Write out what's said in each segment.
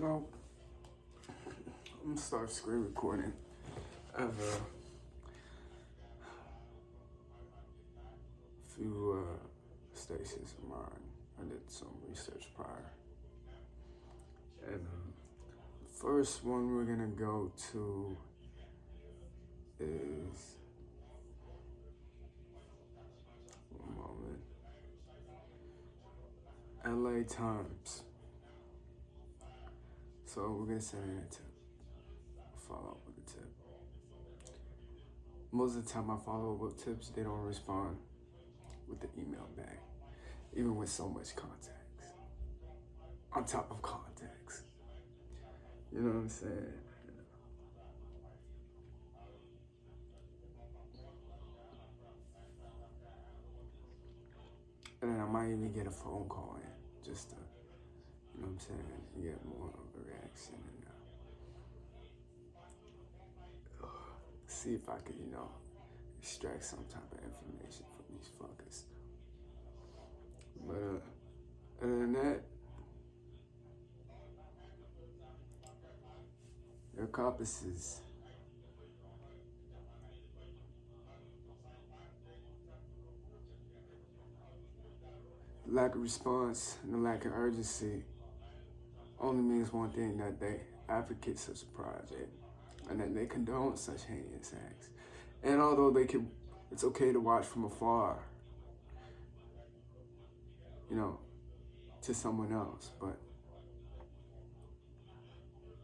So, I'm gonna start screen recording. I have a few stations of mine. I did some research prior. And the first one we're gonna go to is, one moment, LA Times. So we're gonna send in a tip. Follow up with a tip. Most of the time I follow up with tips, they don't respond with the email back, even with so much contacts. On top of contacts. You know what I'm saying? And then I might even get a phone call in just to, you know what I'm saying, get more of a reaction and see if I could, extract some type of information from these fuckers. But other than that, their compasses lack of response and the lack of urgency only means one thing, that they advocate such a project and that they condone such heinous acts. And although it's okay to watch from afar, to someone else, but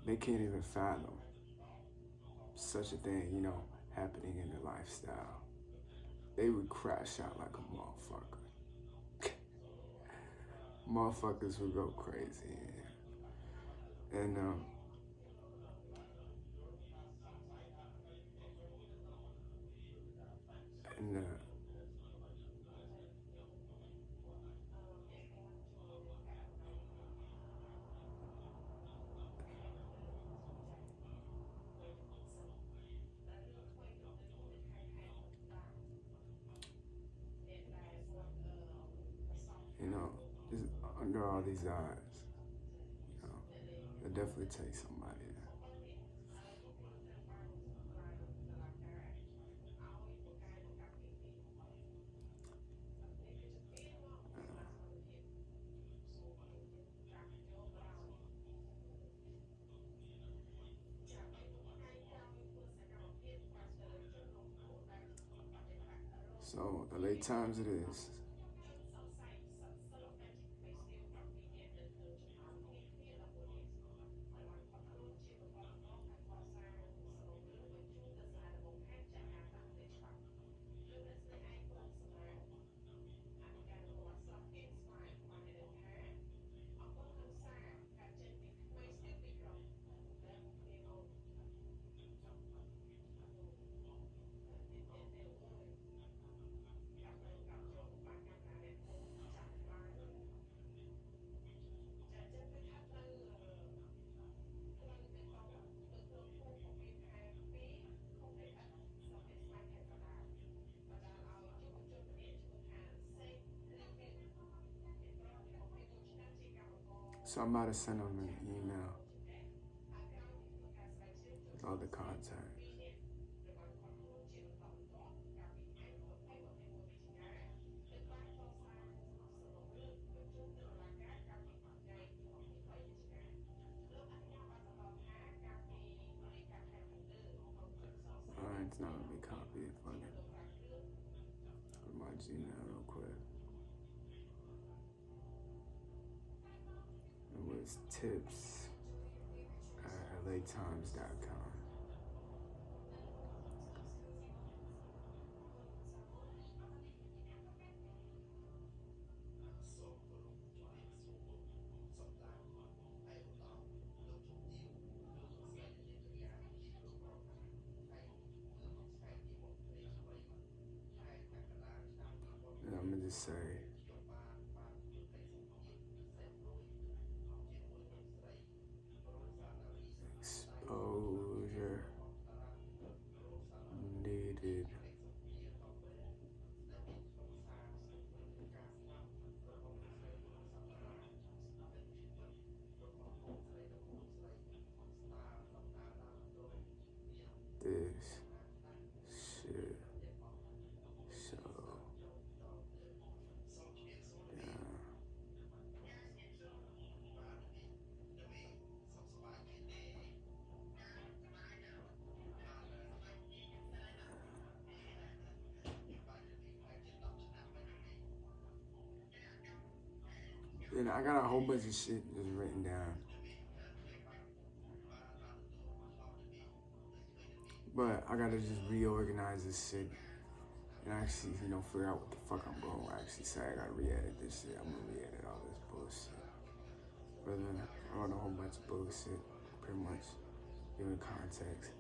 they can't even fathom such a thing, happening in their lifestyle. They would crash out like a motherfucker. Motherfuckers would go crazy. And just under all these odds, it definitely takes somebody. So the late times it is. So I'm about to send them an email with all the contacts. Alright, it's not gonna be copied. Fuck it. Put my Gmail real quick. It was tips@latimes.com. And I'm gonna just say, expose And I got a whole bunch of shit just written down. But I gotta just reorganize this shit and actually, figure out what the fuck I'm going to actually say. I gotta re-edit this shit. I'm gonna re-edit all this bullshit. But then I wrote a whole bunch of bullshit, pretty much giving context.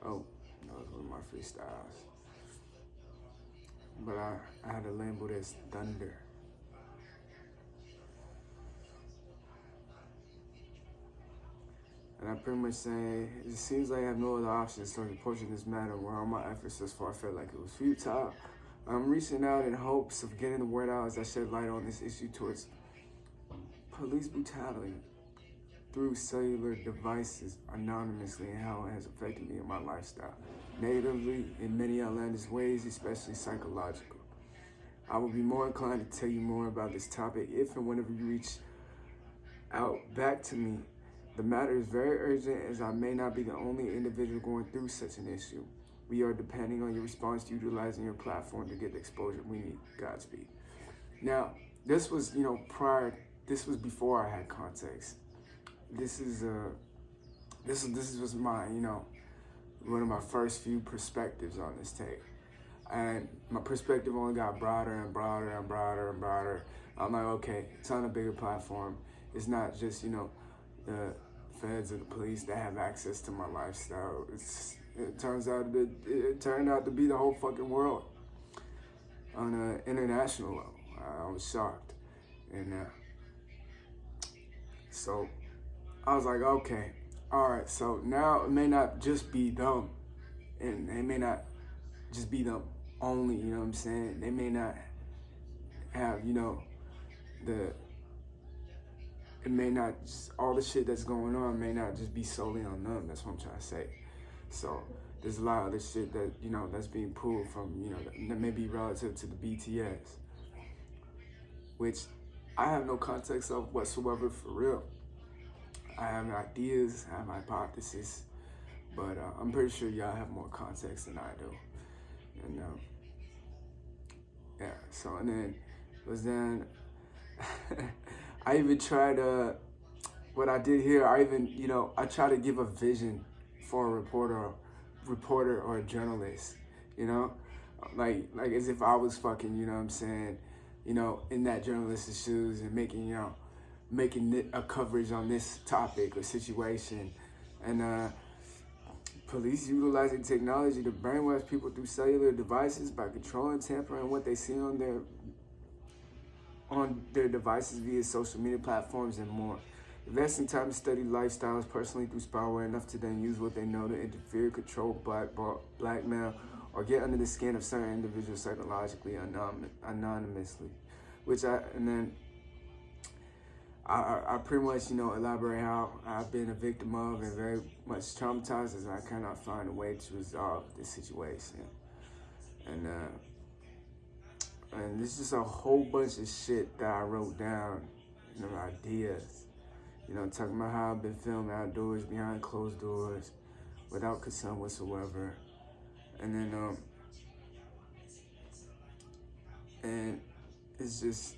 Oh, that was one of my freestyles. But I had to label this Thunder. And I'm pretty much saying, it seems like I have no other options towards approaching this matter where all my efforts thus far felt like it was futile. I'm reaching out in hopes of getting the word out as I shed light on this issue towards police brutality through cellular devices anonymously and how it has affected me in my lifestyle, negatively in many outlandish ways, especially psychological. I will be more inclined to tell you more about this topic if and whenever you reach out back to me. The matter is very urgent as I may not be the only individual going through such an issue. We are depending on your response to utilizing your platform to get the exposure we need. Godspeed. Now, this was, this was before I had context. This was my, one of my first few perspectives on this tape. And my perspective only got broader and broader and broader and broader. I'm like, okay, it's on a bigger platform. It's not just, the feds or the police that have access to my lifestyle. It turned out to be the whole fucking world on an international level. I was shocked. And so I was like, okay, all right, so now it may not just be them, and it may not just be them only, you know what I'm saying? They may not have, it may not just, all the shit that's going on may not just be solely on them. That's what I'm trying to say. So there's a lot of this shit that, that's being pulled from, that may be relative to the BTS, which I have no context of whatsoever for real. I have ideas, I have hypotheses, but I'm pretty sure y'all have more context than I do. And yeah, so, and then I even tried, what I did here, I try to give a vision for a reporter or a journalist, like as if I was fucking, you know what I'm saying, in that journalist's shoes and making a coverage on this topic or situation. And police utilizing technology to brainwash people through cellular devices by controlling, tampering what they see on their devices via social media platforms and more. Investing time to study lifestyles personally through spyware enough to then use what they know to interfere, control, blackmail, or get under the skin of certain individuals psychologically, anonymously. I pretty much, elaborate how I've been a victim of and very much traumatized as I cannot find a way to resolve this situation. And this is just a whole bunch of shit that I wrote down, ideas. Talking about how I've been filmed outdoors, behind closed doors, without consent whatsoever. And then, and it's just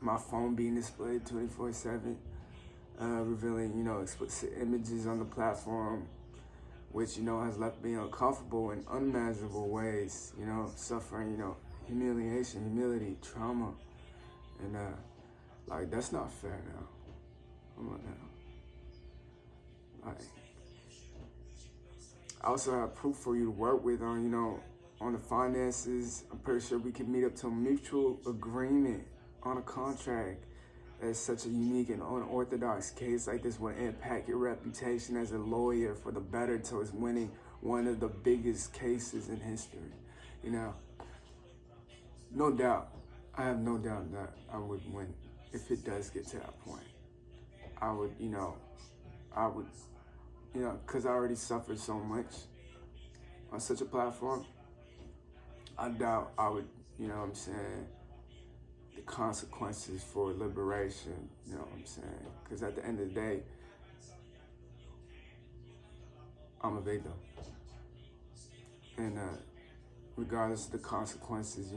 my phone being displayed 24/7, revealing, explicit images on the platform, which, has left me uncomfortable in unimaginable ways, suffering, humiliation, humility, trauma. And, that's not fair now. Come on now. I also have proof for you to work with on, on the finances. I'm pretty sure we can meet up to a mutual agreement on a contract. As such a unique and unorthodox case like this would impact your reputation as a lawyer for the better towards winning one of the biggest cases in history. No doubt, I have no doubt that I would win if it does get to that point. I would, because I already suffered so much on such a platform. I doubt I would, the consequences for liberation, because at the end of the day, I'm a victim. And regardless of the consequences,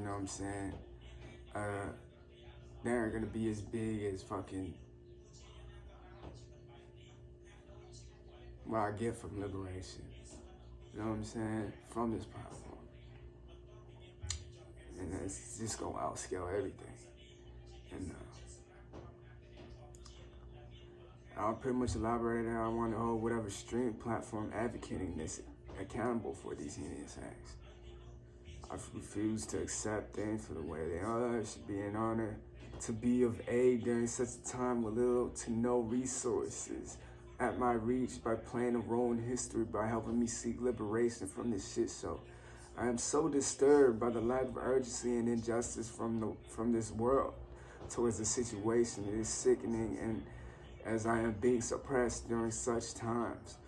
they aren't gonna be as big as fucking what I get from liberation. You know what I'm saying? From this platform. And it's just gonna outscale everything. And I'll pretty much elaborate on I want to hold whatever stream platform advocating this accountable for these heinous acts. I refuse to accept things for the way they are. It should be an honor to be of aid during such a time with little to no resources at my reach by playing a role in history by helping me seek liberation from this shit show. I am so disturbed by the lack of urgency and injustice from this world towards the situation. It is sickening, and as I am being suppressed during such times.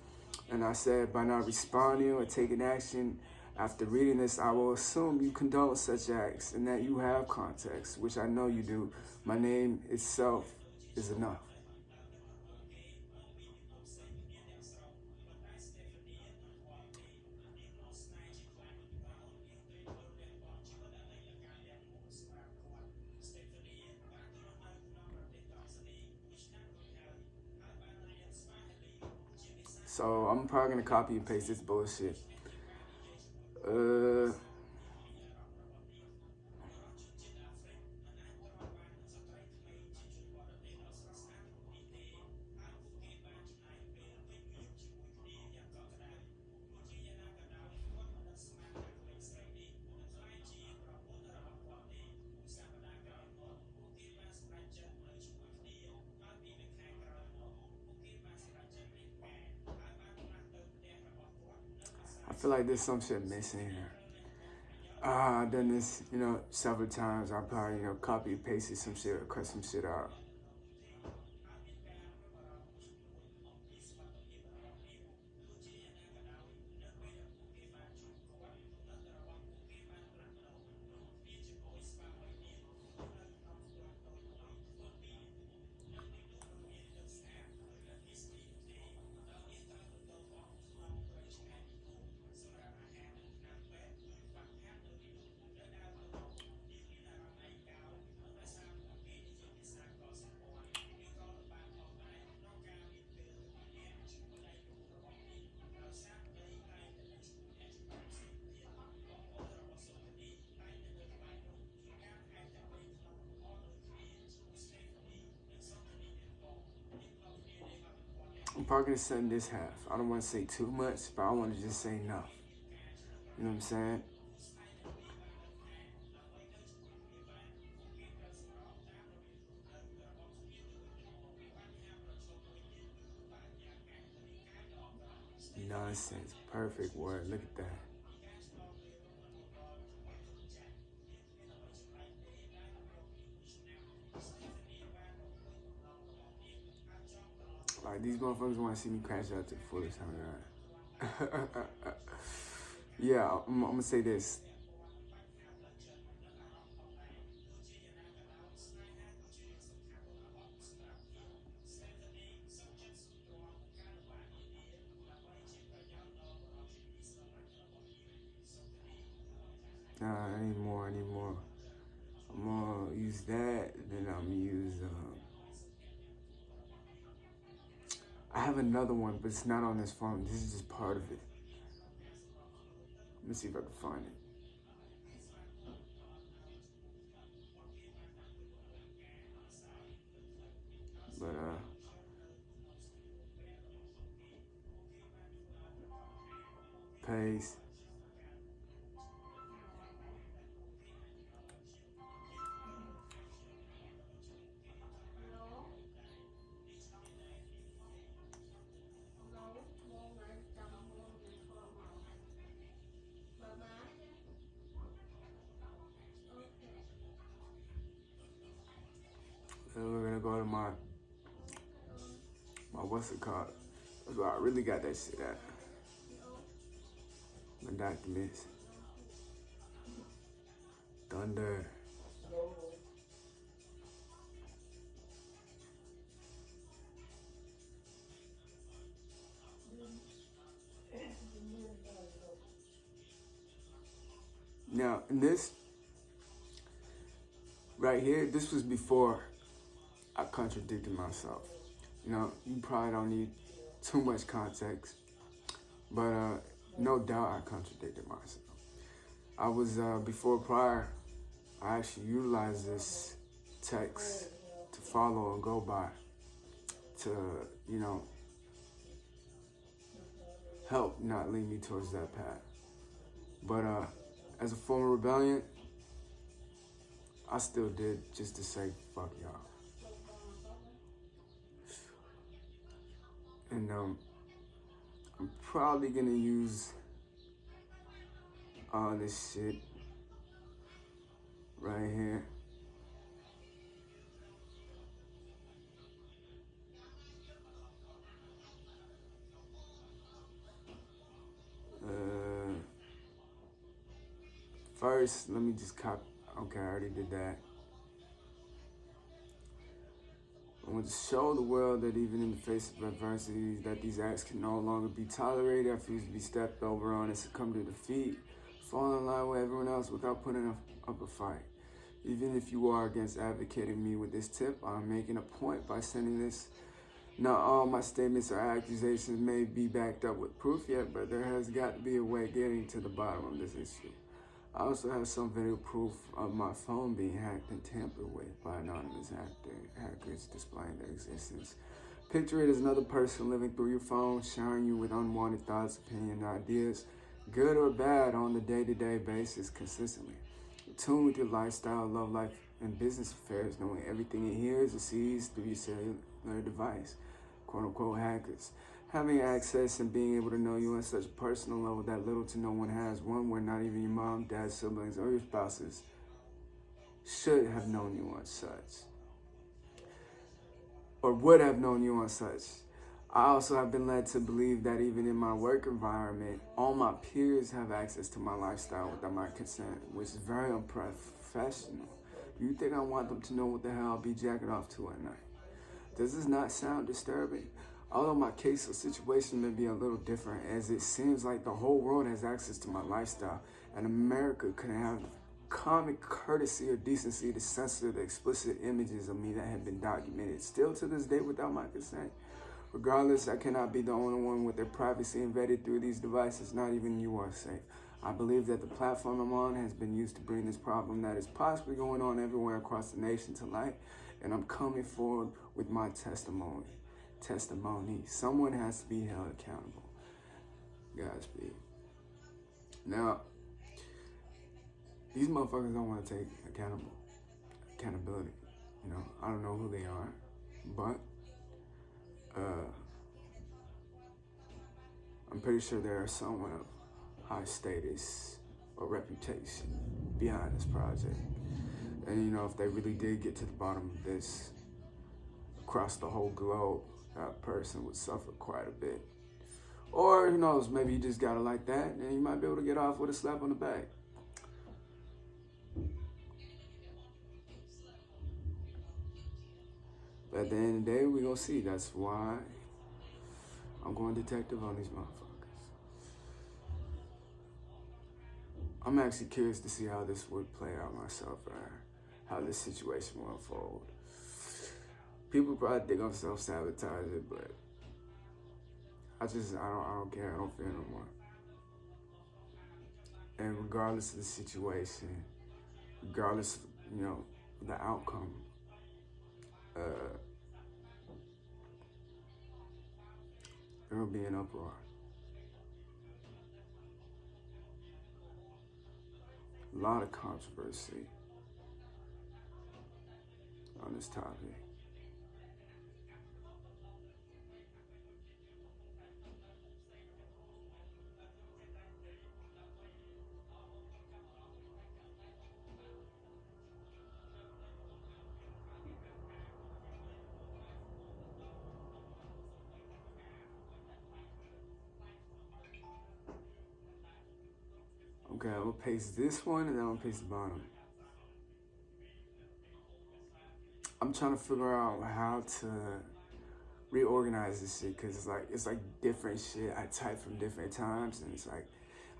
And I said, by not responding or taking action after reading this, I will assume you condone such acts and that you have context, which I know you do. My name itself is enough. So I'm probably gonna copy and paste this bullshit. I feel like there's some shit missing here. I've done this, several times. I probably, copy and pasted some shit or cut some shit out. I'm probably gonna send this half. I don't want to say too much, but I want to just say enough. You know what I'm saying? Nonsense. Perfect word. Look at that. Like, these motherfuckers want to see me crash out to the fullest. Yeah, I'm gonna say this. Nah, anymore. I'm gonna use that, then I'm gonna use, I have another one, but it's not on this phone. This is just part of it. Let me see if I can find it. But, paste. Then we're gonna go to my what's it called? That's where I really got that shit at. My documents. Thunder. Now, in this right right here, this was before I contradicted myself. You know, you probably don't need too much context, but no doubt I contradicted myself. I was, before prior, I actually utilized this text to follow and go by, to, you know, help not lead me towards that path. But as a form of rebellion, I still did just to say, fuck y'all. And I'm probably gonna use all this shit right here. First, let me just copy. Okay, I already did that. I want to show the world that even in the face of adversity, that these acts can no longer be tolerated. I refuse to be stepped over on and succumb to defeat. Fall in line with everyone else without putting up a fight. Even if you are against advocating me with this tip, I'm making a point by sending this. Not all my statements or accusations may be backed up with proof yet, but there has got to be a way of getting to the bottom of this issue. I also have some video proof of my phone being hacked and tampered with by anonymous hackers displaying their existence. Picture it as another person living through your phone, showering you with unwanted thoughts, opinions, ideas, good or bad, on the day-to-day basis consistently. In tune with your lifestyle, love life, and business affairs, knowing everything it hears or sees through your cellular device. Quote-unquote hackers. Having access and being able to know you on such a personal level that little to no one has, one where not even your mom, dad, siblings, or your spouses should have known you on such, or would have known you on such. I also have been led to believe that even in my work environment, all my peers have access to my lifestyle without my consent, which is very unprofessional. Do you think I want them to know what the hell I'll be jacking off to at night? Does this not sound disturbing? Although my case or situation may be a little different, as it seems like the whole world has access to my lifestyle, and America couldn't have common courtesy or decency to censor the explicit images of me that have been documented, still to this day without my consent. Regardless, I cannot be the only one with their privacy embedded through these devices. Not even you are safe. I believe that the platform I'm on has been used to bring this problem that is possibly going on everywhere across the nation to light, and I'm coming forward with my testimony. Someone has to be held accountable. Godspeed. Now, these motherfuckers don't want to take accountability. You know, I don't know who they are, but I'm pretty sure there are someone of high status or reputation behind this project. And you know, if they really did get to the bottom of this across the whole globe, that person would suffer quite a bit. Or who knows, maybe you just got it like that, and you might be able to get off with a slap on the back. But at the end of the day, we're gonna see. That's why I'm going detective on these motherfuckers. I'm actually curious to see how this would play out myself, or how this situation will unfold. People probably think I'm self-sabotaging, but I don't care. I don't fear no more. And regardless of the situation, regardless, you know, the outcome, there will be an uproar. A lot of controversy on this topic. Okay, I'm gonna paste this one and then I'm gonna paste the bottom. I'm trying to figure out how to reorganize this shit, cause it's like different shit I type from different times, and it's like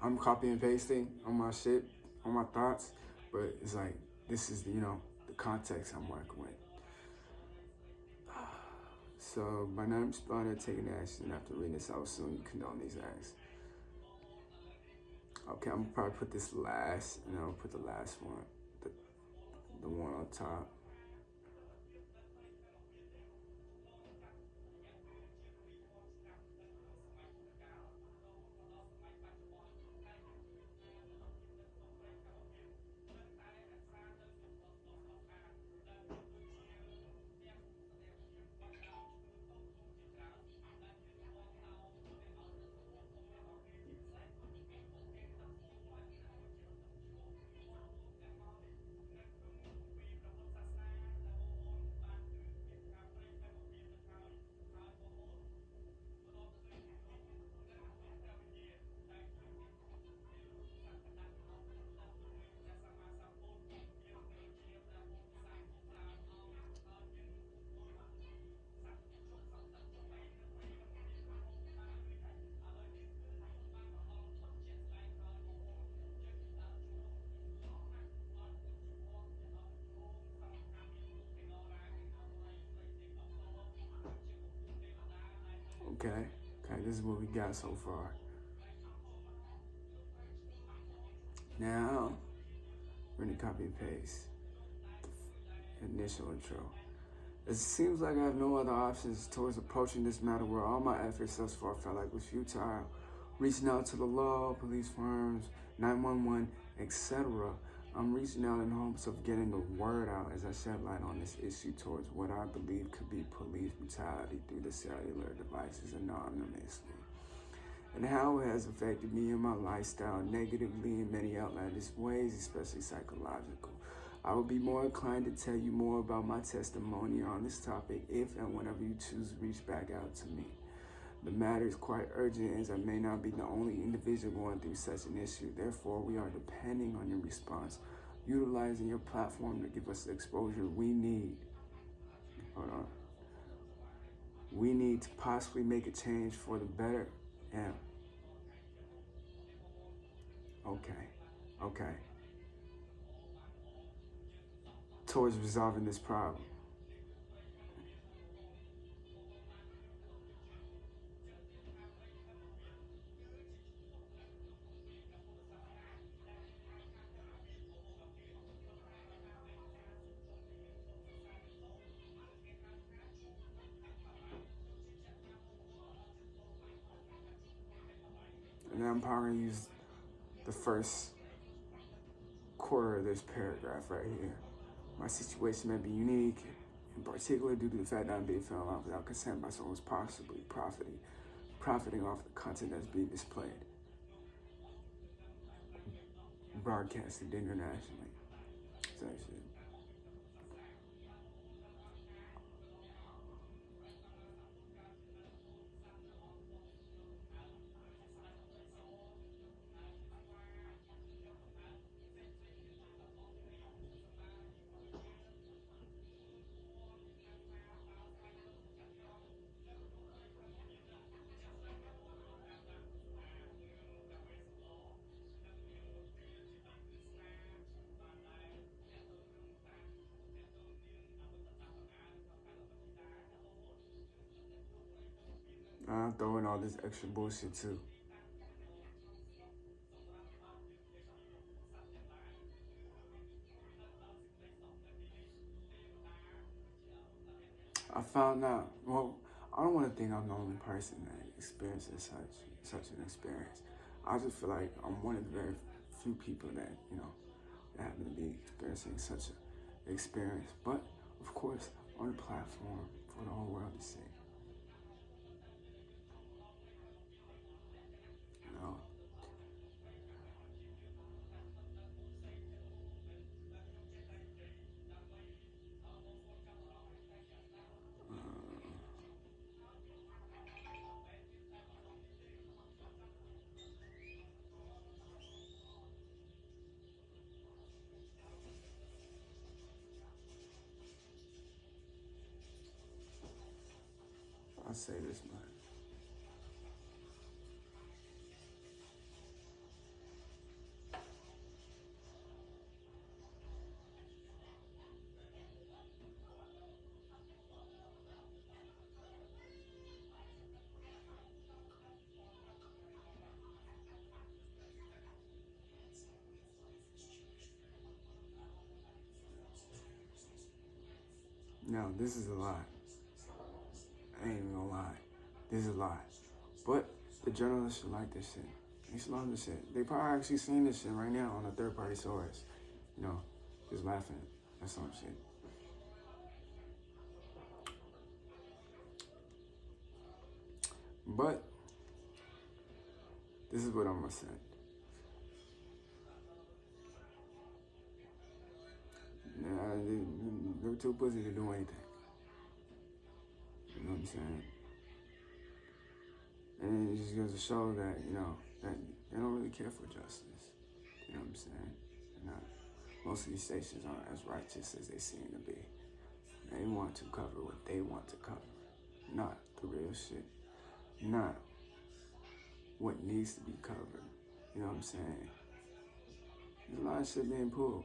I'm copy and pasting on my shit, on my thoughts, but it's like this is, you know, the context I'm working with. So, by not responding or taking action after reading this, I'll assume you condone these acts. Okay, I'm gonna probably put this last, and I'll put the last one, the one on top. Okay, this is what we got so far. Now, we're gonna copy and paste the initial intro. It seems like I have no other options towards approaching this matter where all my efforts thus far felt like was futile. Reaching out to the law, police firms, 911, etc. I'm reaching out in hopes of getting the word out as I shed light on this issue towards what I believe could be police brutality through the cellular devices anonymously, and how it has affected me and my lifestyle negatively in many outlandish ways, especially psychological. I will be more inclined to tell you more about my testimony on this topic if and whenever you choose to reach back out to me. The matter is quite urgent as I may not be the only individual going through such an issue. Therefore, we are depending on your response, utilizing your platform to give us the exposure we need. Hold on. We need to possibly make a change for the better. Yeah. Okay. Towards resolving this problem. And then I'm probably going to use the first quarter of this paragraph right here. My situation may be unique, in particular due to the fact that I'm being found out without consent by someone who's possibly profiting off the content that's being displayed, broadcasted internationally. So I'm throwing all this extra bullshit too. I found out, well, I don't want to think I'm the only person that experiences such an experience. I just feel like I'm one of the very few people that, that happen to be experiencing such an experience. But, of course, on a platform for the whole world to see. I'll say this much. Now, this is a lie. I ain't even gonna lie. This is a lie. But the journalists should like this shit. They should love this shit. They probably actually seen this shit right now on a third-party source. You know, just laughing at some shit. But this is what I'm gonna say. They're too pussy to do anything. You know what I'm saying? And it just goes to show that, you know, that they don't really care for justice. You know what I'm saying? Not, most of these stations aren't as righteous as they seem to be. They want to cover what they want to cover, not the real shit. Not what needs to be covered. You know what I'm saying? There's a lot of shit being pulled.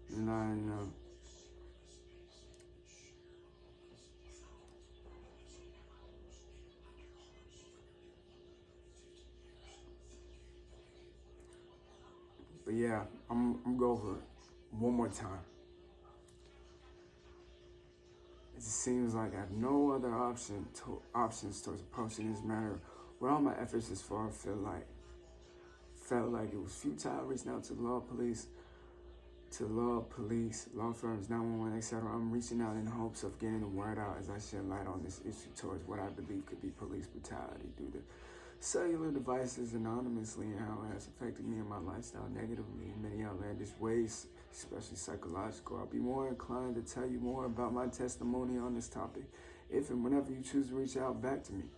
There's a lot of, you know, but yeah, I'm go over it one more time. It just seems like I have no other options towards approaching this matter. With all my efforts this far, felt like it was futile reaching out to law police, law firms, 911, etc. I'm reaching out in hopes of getting the word out as I shed light on this issue towards what I believe could be police brutality due to cellular devices anonymously and how it has affected me and my lifestyle negatively in many outlandish ways, especially psychological. I'll be more inclined to tell you more about my testimony on this topic if and whenever you choose to reach out back to me.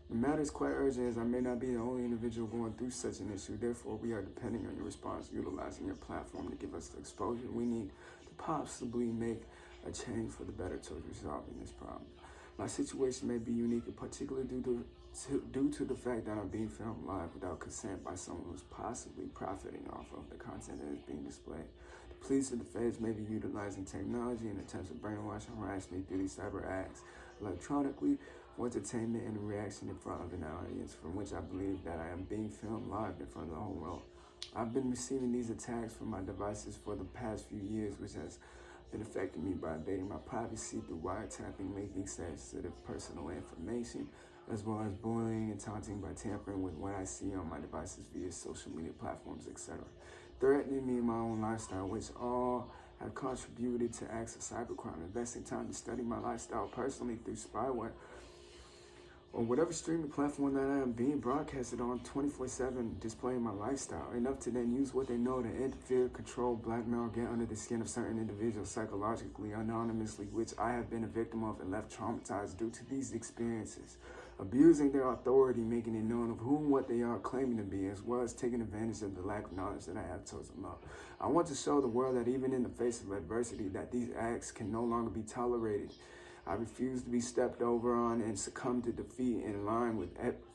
The matter is quite urgent as I may not be the only individual going through such an issue. Therefore, we are depending on your response, utilizing your platform to give us the exposure we need to possibly make a change for the better towards resolving this problem. My situation may be unique, in particular due to the fact that I'm being filmed live without consent by someone who's possibly profiting off of the content that is being displayed. The police and the feds may be utilizing technology in attempts to brainwash and harass me through these cyber acts electronically for entertainment and a reaction in front of an audience from which I believe that I am being filmed live in front of the whole world. I've been receiving these attacks from my devices for the past few years, which has been affecting me by invading my privacy through wiretapping, leaking sensitive personal information, as well as bullying and taunting by tampering with what I see on my devices via social media platforms, etc. Threatening me in my own lifestyle, which all have contributed to acts of cybercrime. Investing time to study my lifestyle personally through spyware or whatever streaming platform that I am being broadcasted on 24/7, displaying my lifestyle, enough to then use what they know to interfere, control, blackmail, get under the skin of certain individuals psychologically, anonymously, which I have been a victim of and left traumatized due to these experiences. Abusing their authority, making it known of who and what they are claiming to be, as well as taking advantage of the lack of knowledge that I have towards them all. I want to show the world that even in the face of adversity, that these acts can no longer be tolerated. I refuse to be stepped over on and succumb to defeat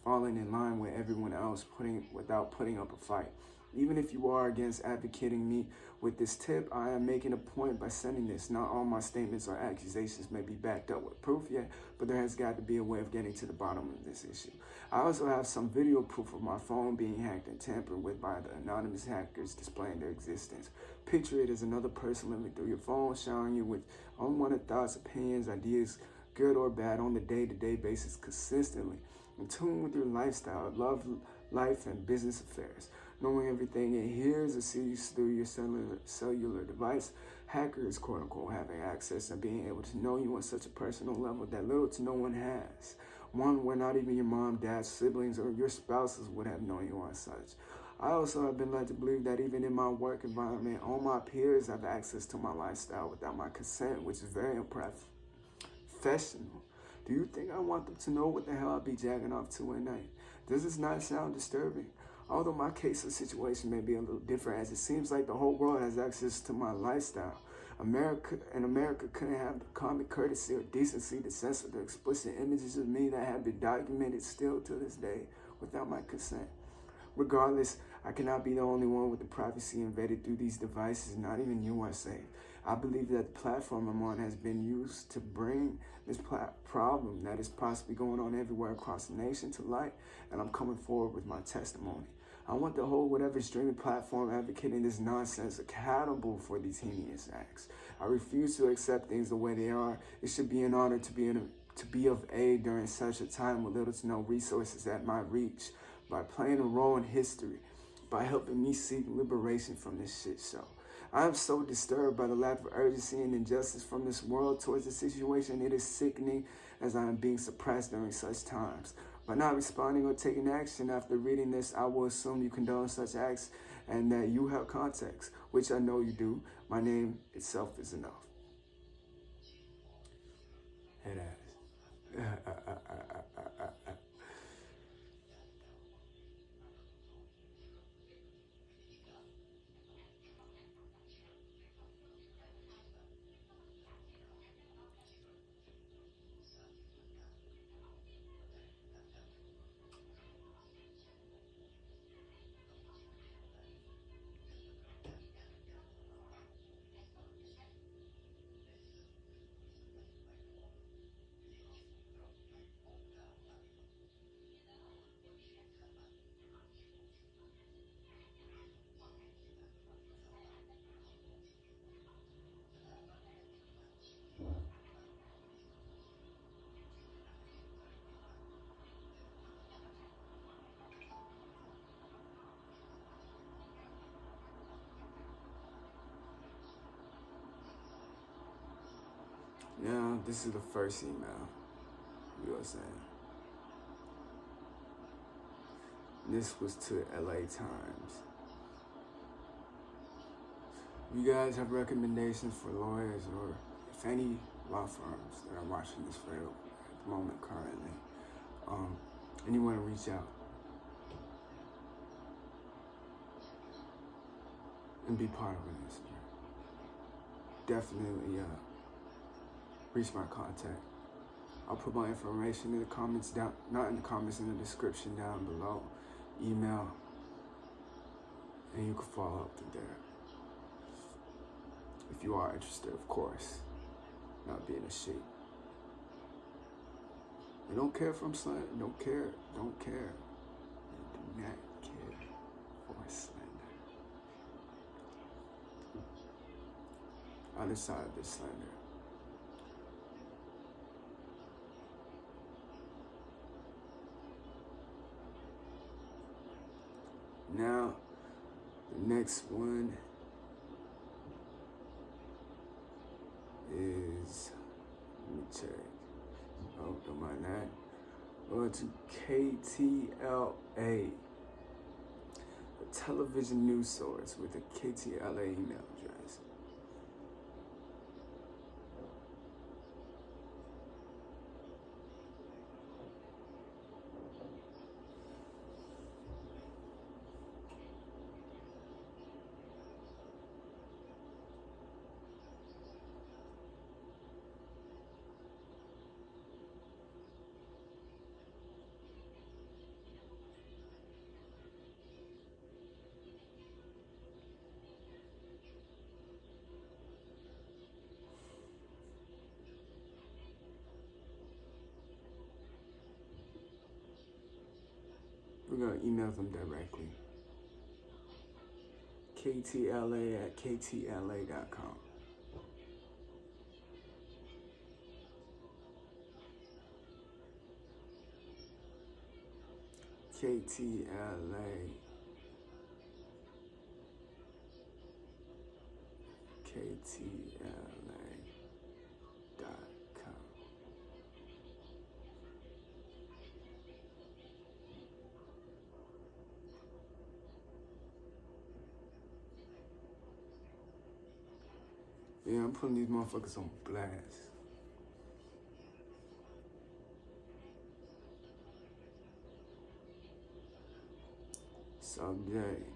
falling in line with everyone else without putting up a fight. Even if you are against advocating me with this tip, I am making a point by sending this. Not all my statements or accusations may be backed up with proof yet, but there has got to be a way of getting to the bottom of this issue. I also have some video proof of my phone being hacked and tampered with by the anonymous hackers displaying their existence. Picture it as another person living through your phone, showering you with unwanted thoughts, opinions, ideas, good or bad, on the day-to-day basis consistently. In tune with your lifestyle, love, life, and business affairs. Knowing everything it hears or sees through your cellular device, hackers, quote unquote, having access and being able to know you on such a personal level that little to no one has. One where not even your mom, dad, siblings, or your spouses would have known you on such. I also have been led to believe that even in my work environment, all my peers have access to my lifestyle without my consent, which is very unprofessional. Do you think I want them to know what the hell I'll be jacking off to at night? Does this not sound disturbing? Although my case or situation may be a little different, as it seems like the whole world has access to my lifestyle. America couldn't have the common courtesy or decency to censor the explicit images of me that have been documented still to this day without my consent. Regardless, I cannot be the only one with the privacy invaded through these devices. Not even you are safe. I believe that the platform I'm on has been used to bring this problem that is possibly going on everywhere across the nation to light, and I'm coming forward with my testimony. I want to hold whatever streaming platform advocating this nonsense accountable for these heinous acts. I refuse to accept things the way they are. It should be an honor to be of aid during such a time with little to no resources at my reach, by playing a role in history, by helping me seek liberation from this shit show. I am so disturbed by the lack of urgency and injustice from this world towards the situation. It is sickening as I am being suppressed during such times. By not responding or taking action after reading this, I will assume you condone such acts and that you have context, which I know you do. My name itself is enough. Head ass. Now, this is the first email. You know what I'm saying? This was to LA Times. If you guys have recommendations for lawyers, or if any law firms that are watching this video at the moment currently, and you want to reach out and be part of this, definitely reach my contact. I'll put my information in the comments down, not in the comments, in the description down below. Email, and you can follow up through there. If you are interested, of course, not being a sheep. I don't care if I'm slander. Don't care. I do not care for slander. Other side of this slander. Now, the next one is, let me check. Oh, don't mind that. To KTLA, a television news source with a KTLA email address. We're going to email them directly. KTLA@ktla.com. KTLA. KTLA.com. Yeah, I'm putting these motherfuckers on blast. Subject.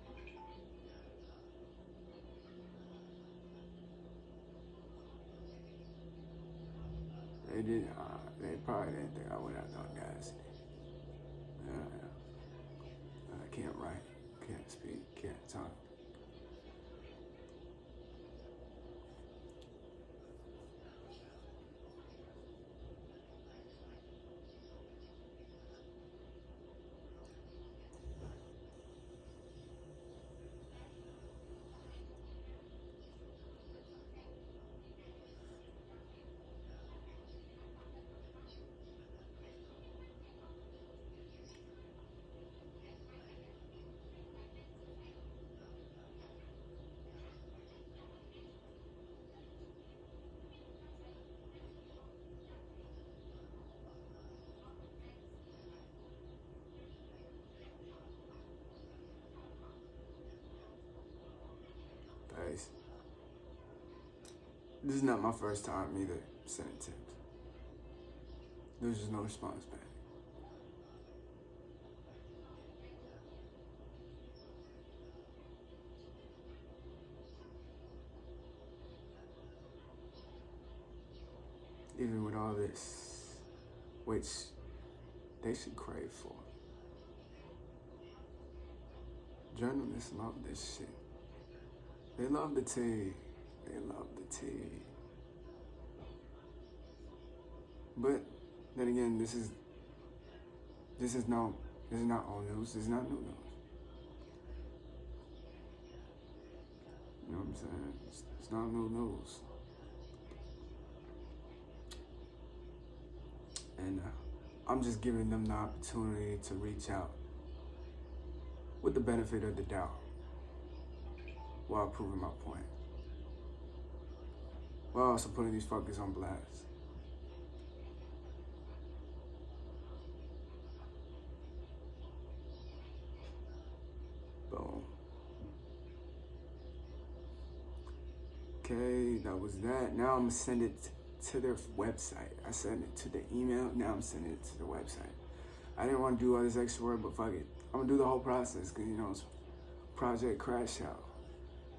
They probably didn't think I would have the audacity. I can't write, can't speak, can't talk. This is not my first time either sending tips. There's just no response back. Even with all this, which they should crave for. Journalists love this shit. They love the tea. They love the tea. But then again, this is not old news. This is not new news. You know what I'm saying? It's not new news. And I'm just giving them the opportunity to reach out with the benefit of the doubt while proving my point. While also putting these fuckers on blast. Boom. Okay, that was that. Now I'm gonna send it to their website. I sent it to the email, now I'm sending it to the website. I didn't want to do all this extra work, but fuck it. I'm gonna do the whole process, cause you know, it's Project Crash Out,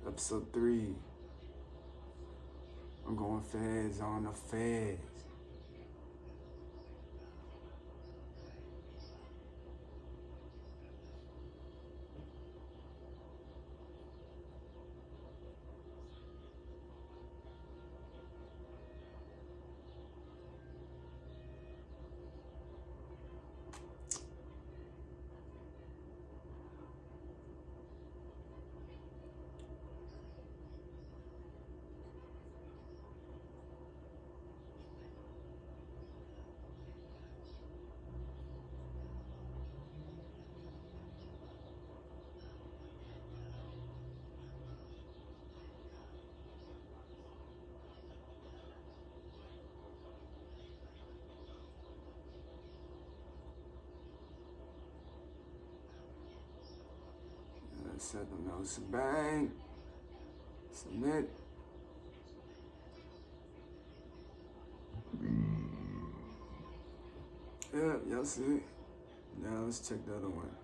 episode 3. I'm going feds on the feds. Set them notes, bang, submit. Yeah, y'all see it. Now let's check the other one.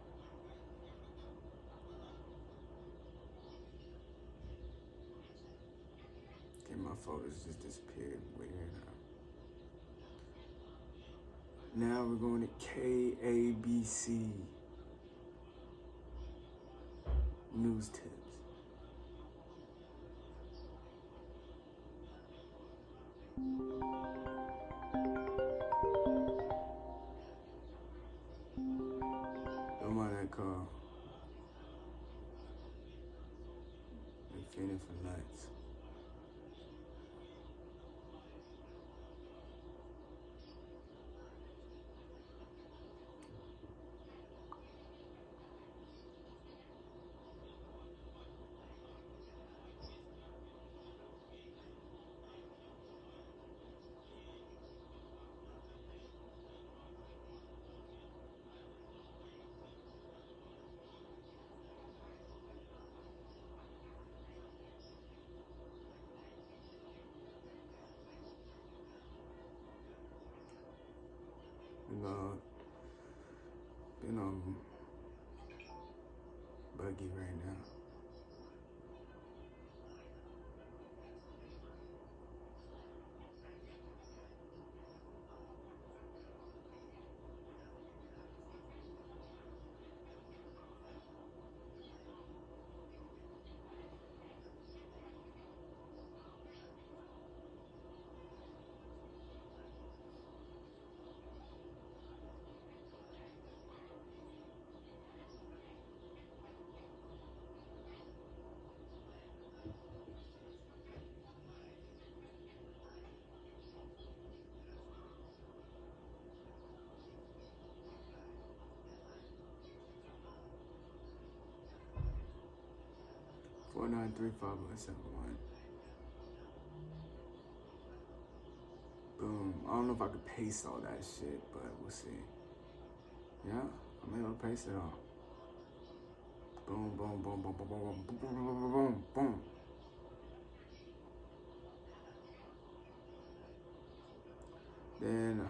Okay, my photos just disappeared. Weird. Now we're going to KABC. News tips. Don't mind that call. They're feeling for nuts. Been buggy right now. Four 935-171. Boom. I don't know if I could paste all that shit, but we'll see. Yeah, I'm able to paste it all. Boom, boom, boom, boom, boom, boom, boom, boom, boom, boom, boom. Then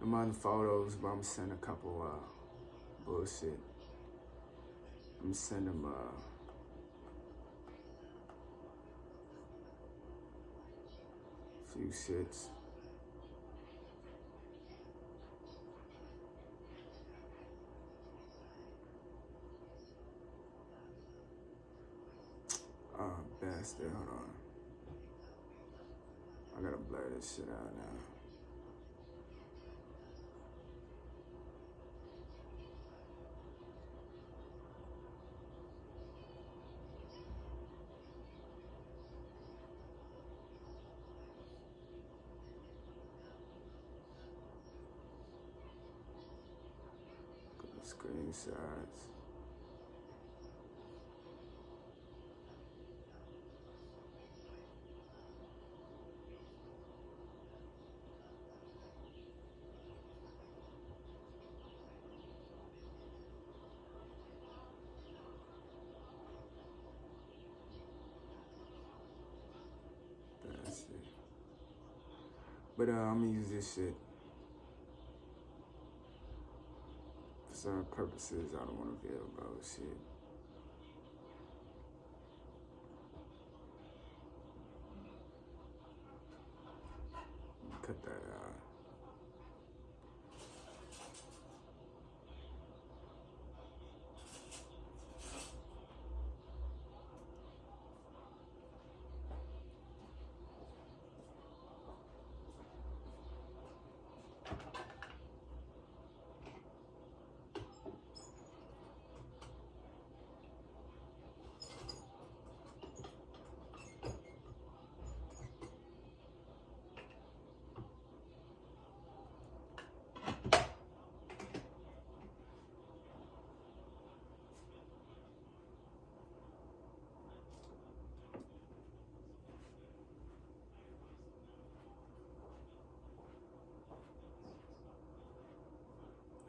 I'm on the photos, but I'm sending a couple bullshit. I'm sending them few shits. Oh, bastard, hold on. I gotta blur this shit out now. Screenshots. That's it. But I'm gonna use this shit for certain purposes. I don't want to be about shit. Cut that out.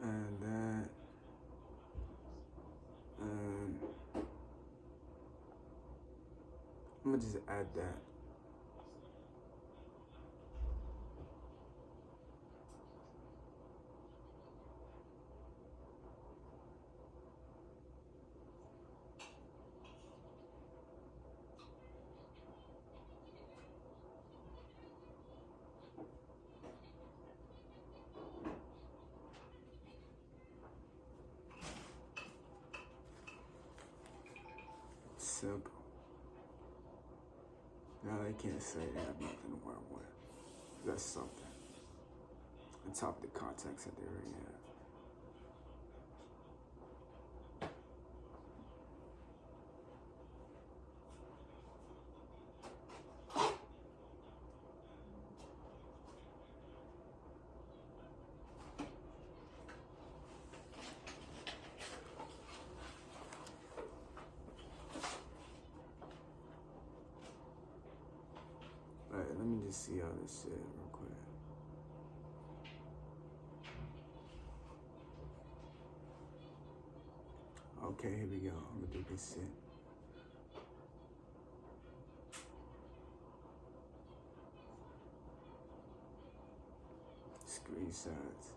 And then, I'm gonna just add that. Simple. Now they can't say they have nothing to work with. That's something. On top of the context that they already have. Alright, let me just see all this shit real quick. Okay, here we go. I'm gonna do this shit. Screenshots.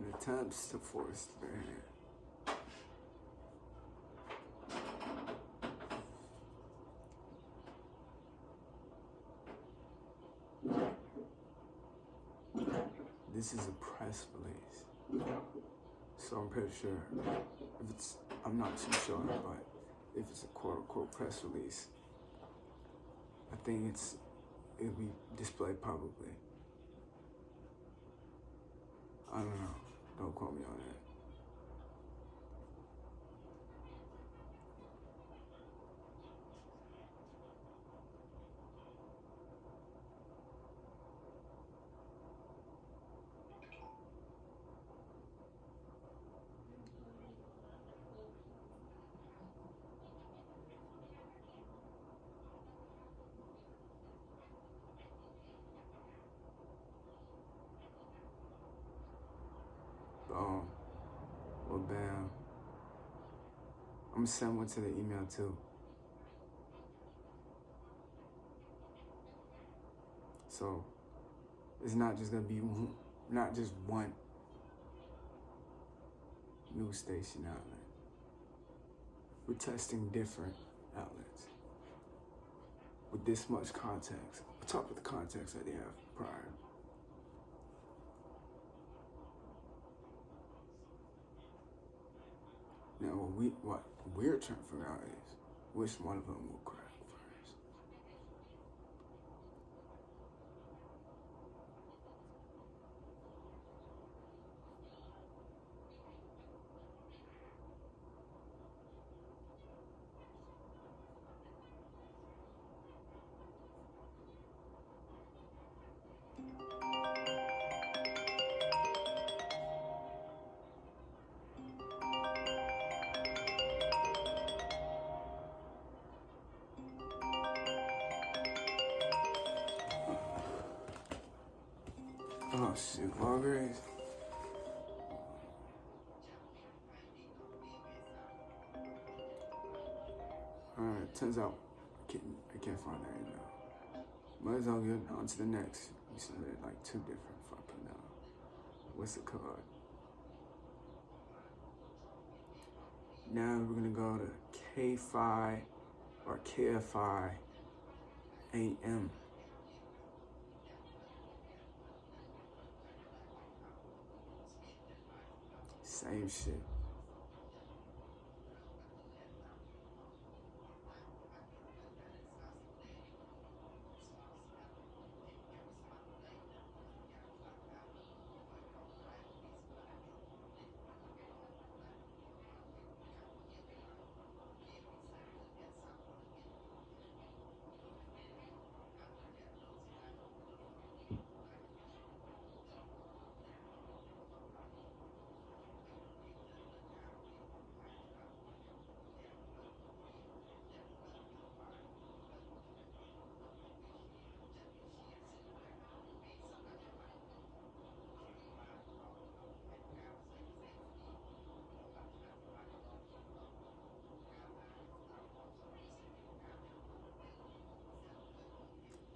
And attempts to force their hand. This is a press release. So I'm pretty sure if it's, I'm not too sure, but if it's a quote unquote press release, I think it'll be displayed publicly. I don't know. Don't quote me on that. bam. I'm gonna send one to the email too. So it's not just gonna be not just one news station outlet. We're testing different outlets with this much context, on top of the context that they have prior. Now, what we're trying to figure out is which one of them will crack first. Oh shit, Walgreens. Alright, turns out I can't find that email. But it's all good. On to the next. We submitted like 2 different fucking what's it called? Now we're gonna go to K-Fi or KFI AM. Same shit.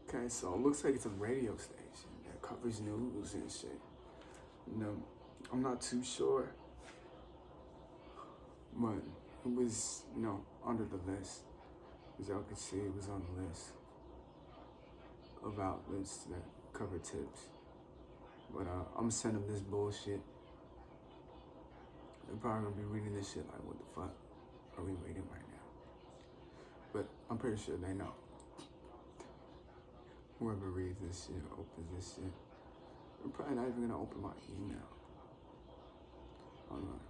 Okay, so it looks like it's a radio station that covers news and shit. I'm not too sure, but it was, under the list. As y'all can see, it was on the list of outlets that cover tips. But I'm sending them this bullshit. They're probably gonna be reading this shit like, what the fuck are we reading right now? But I'm pretty sure they know. Whoever reads this shit, opens this shit, they're probably not even gonna open my email. Hold on.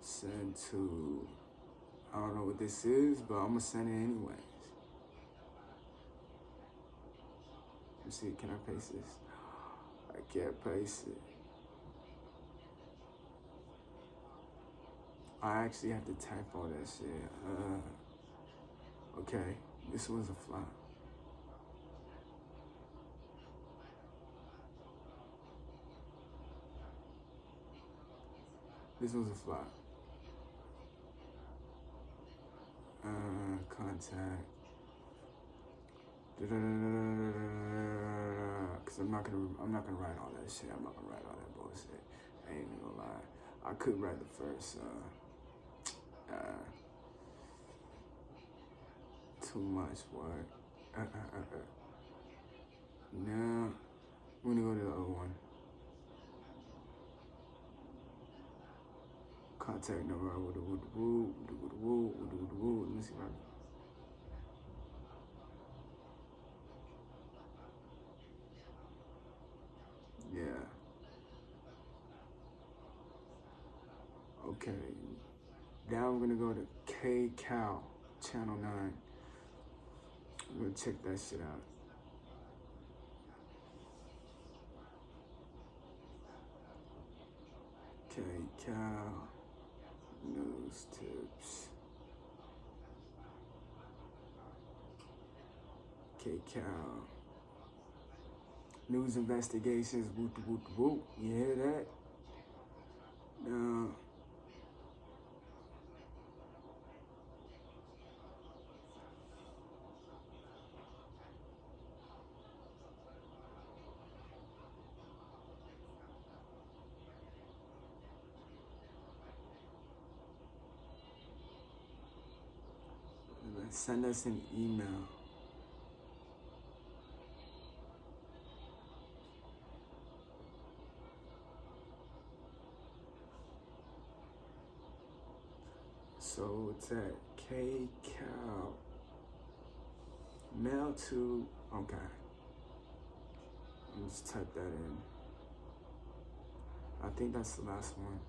Send to, I don't know what this is, but I'm gonna send it anyways. Let's see, can I paste this? I can't paste it. I actually have to type all that shit. Okay, this one's a flop. This one's a flop. Contact. Cause I'm not gonna write all that shit. I'm not gonna write all that bullshit. I ain't even gonna lie. I could write the first. Too much work. Now we're gonna go to the other one. Contact number. Let me see if I. Yeah. Okay. Now we're gonna go to K-Cal, Channel 9. I'm gonna check that shit out. K-Cal, news tips. K-Cal. News investigations, whoop, whoop, whoop. You hear that? Now, send us an email. So it's at K-Cal. Mail to, okay. Let me just type that in. I think that's the last one.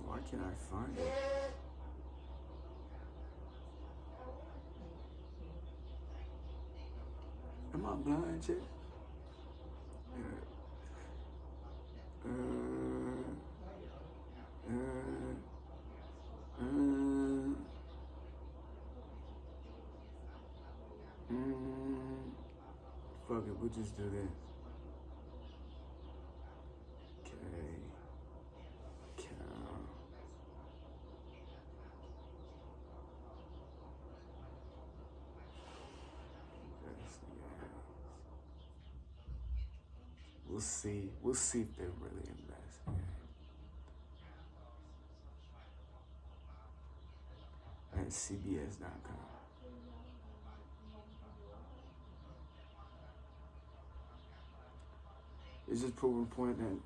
Why can't I find it? Am I blind yet? Fuck it, we'll just do this. K-Cal. We'll see. We'll see if they're really investigating. At CBS.com. It's just proving the point that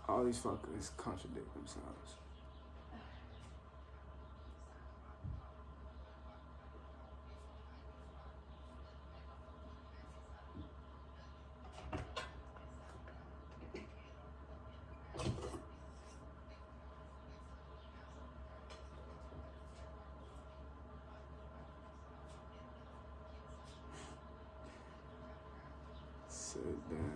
all these fuckers contradict themselves. Sit down.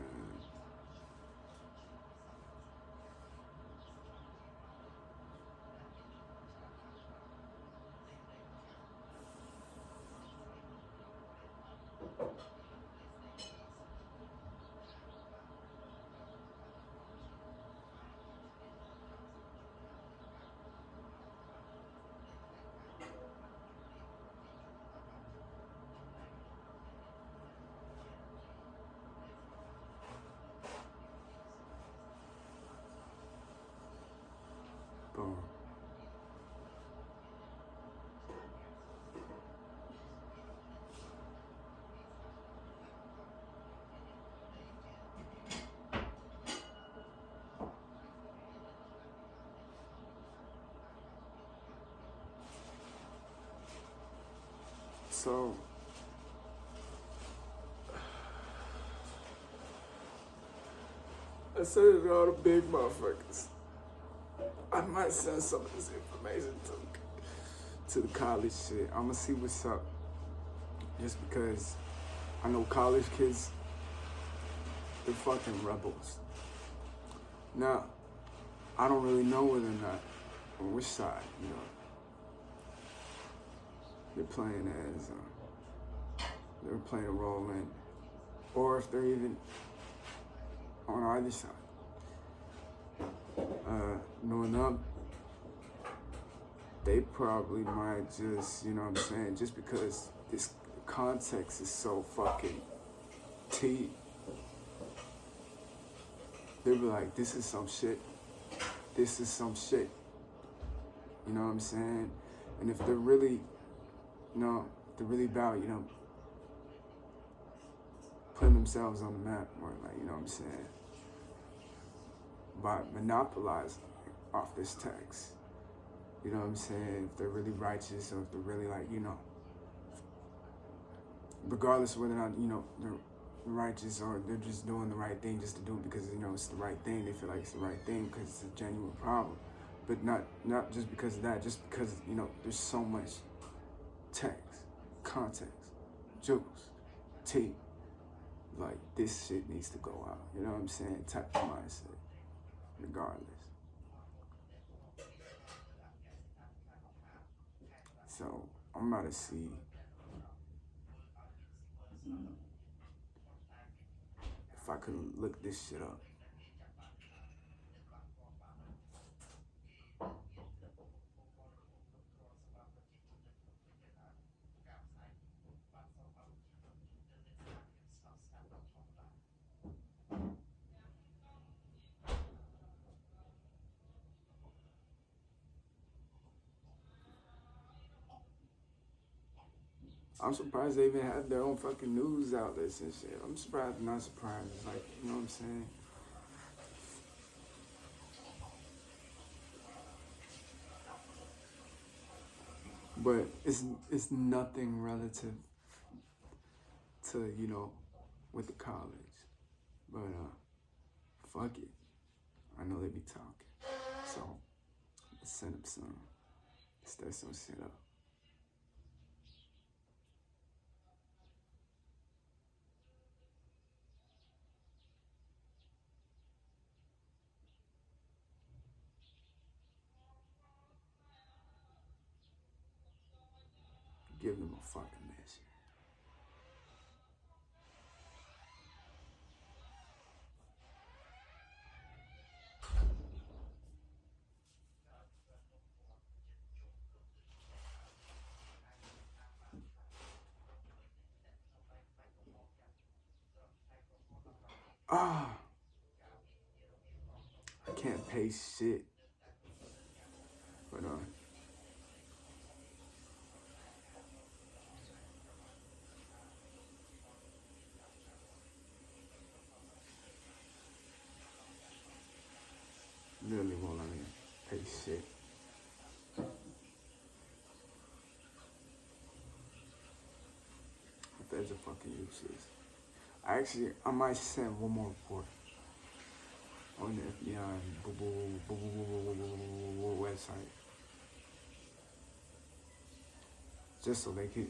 Boom. So, I said it to all the big motherfuckers. I might send some of this information to the college shit. I'ma see what's up. Just because I know college kids, they're fucking rebels. Now, I don't really know whether or not, on which side, you know, they're playing as, they're playing a role in, or if they're even on either side. Knowing them, they probably might just, you know what I'm saying, just because this context is so fucking T, they'll be like, this is some shit. This is some shit. You know what I'm saying? And if they're really, you know, they're really about, you know, putting themselves on the map, or like, you know what I'm saying, by monopolizing off this text. You know what I'm saying? If they're really righteous, or if they're really like, you know, regardless of whether or not, you know, they're righteous or they're just doing the right thing just to do it because, you know, it's the right thing. They feel like it's the right thing because it's a genuine problem. But not just because of that, just because, you know, there's so much text, context, juice, tea, like this shit needs to go out. You know what I'm saying? Type of mindset, regardless. So I'm about to see if I could look this shit up. I'm surprised they even have their own fucking news outlets and shit. I'm surprised, not surprised. Like, you know what I'm saying? But it's nothing relative to, you know, with the college. But fuck it. I know they be talking. So let's send up some. Stir some shit up. Give them a fucking mission. Ah, I can't pay shit. But literally won't let me pay shit. If there's a fucking useless. I might send one more report on the FBI website, just so they can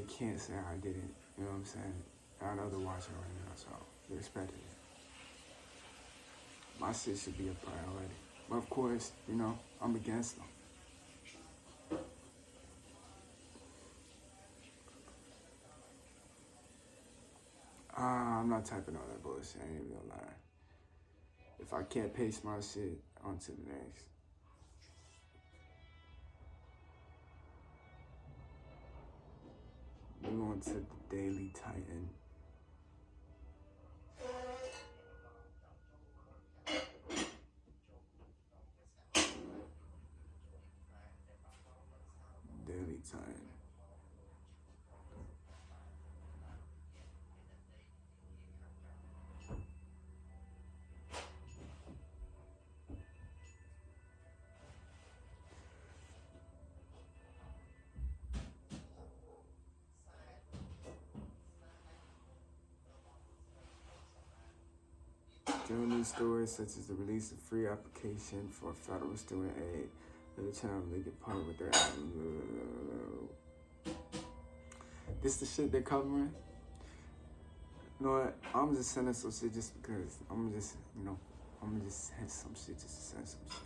can't say I didn't. You know what I'm saying? I know they're watching right now, so they're expecting it. My shit should be a priority, but of course, you know, I'm against them. I'm not typing all that bullshit. I ain't even gonna lie. If I can't paste my shit onto the next. Move on to the Daily Titan. Daily Titan. General news stories such as the release of free application for federal student aid, the channel they get part with their this the shit they're covering. You know what? I'm just sending some shit just because I'm just send some shit just to send some shit.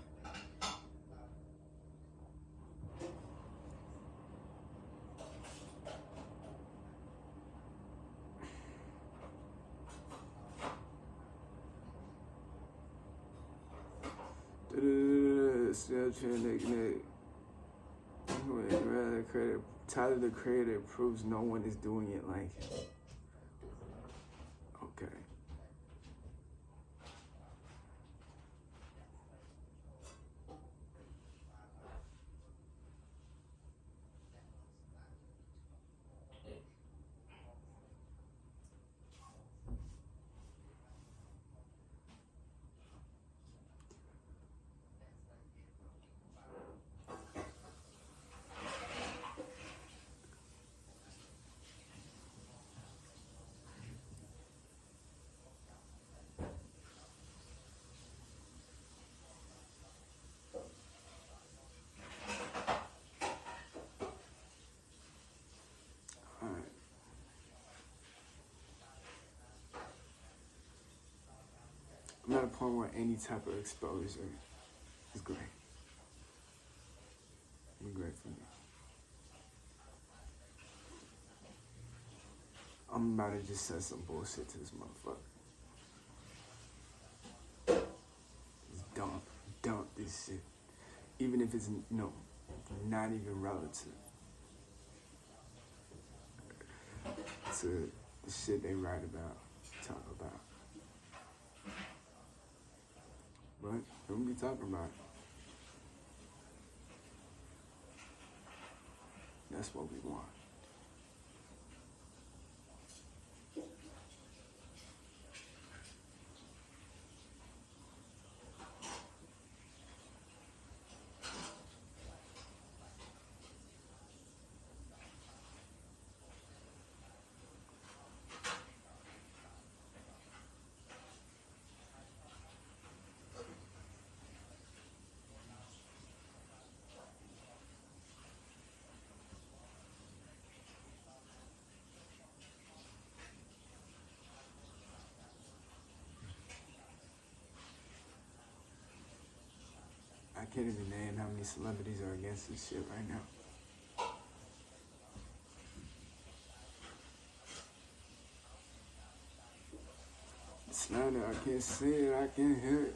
Tyler the Creator proves no one is doing it like him. Okay. I'm at a point where any type of exposure is great. It's great for me. I'm about to just say some bullshit to this motherfucker. Just dump this shit. Even if it's, not even relative to the shit they write about, talk about. But don't be talking about it. That's what we want. I can't even name how many celebrities are against this shit right now. Slander, I can't see it, I can't hear it.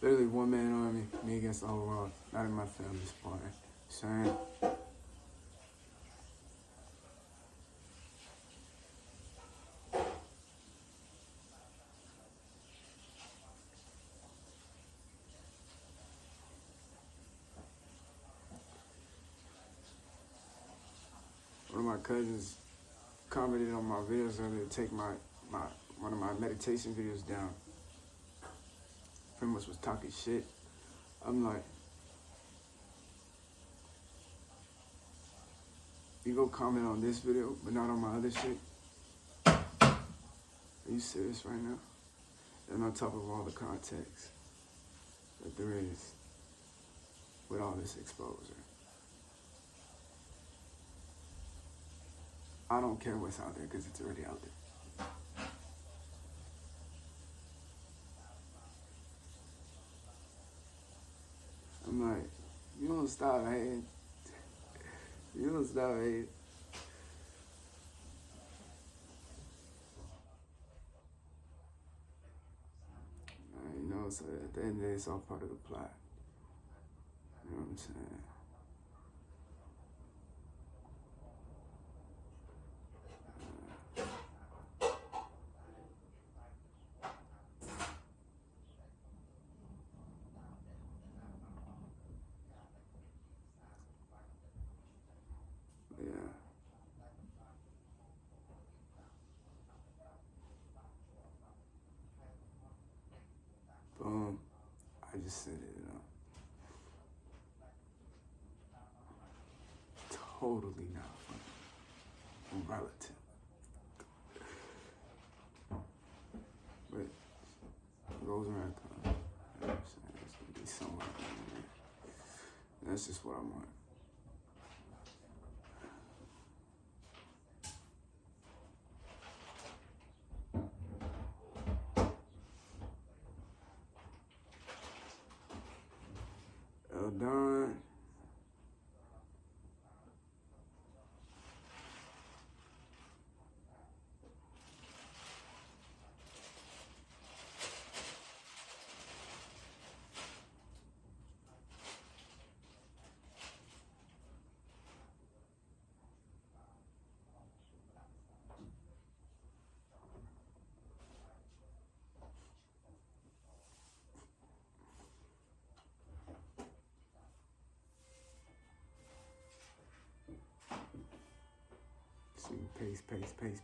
Literally one man army, me against the whole world. Not in my family's part. Shame. One of my cousins commented on my videos earlier to take one of my meditation videos down. Pretty much was talking shit. I'm like, you go comment on this video, but not on my other shit? Are you serious right now? And on top of all the context that there is with all this exposure. I don't care what's out there because it's already out there. I'm like, you don't stop hating. You don't stop hating. So at the end of the day, it's all part of the plot. You know what I'm saying? Yeah. Boom. I just said it, totally not funny. Relative. But it goes around time. You know what I'm saying? It's gonna be somewhere around there. That's just what I want. Done.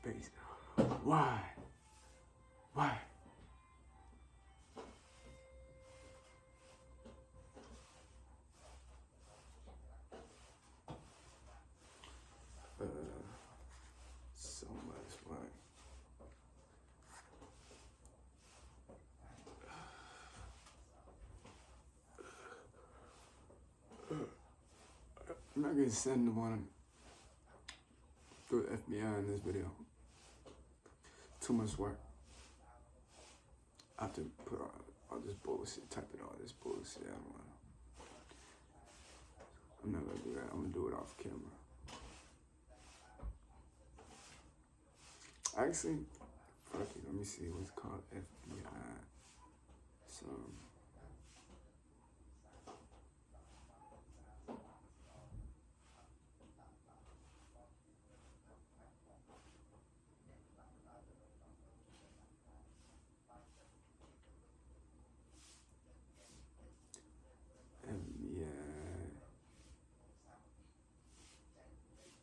Pace. Why? Why? So much work. I'm not gonna send the one through the FBI in this video. Too much work. I have to put all this bullshit, type in all this bullshit. I don't wanna. I'm not gonna do that. I'm gonna do it off camera. Actually, fuck it. Let me see what's called FBI. So. FBI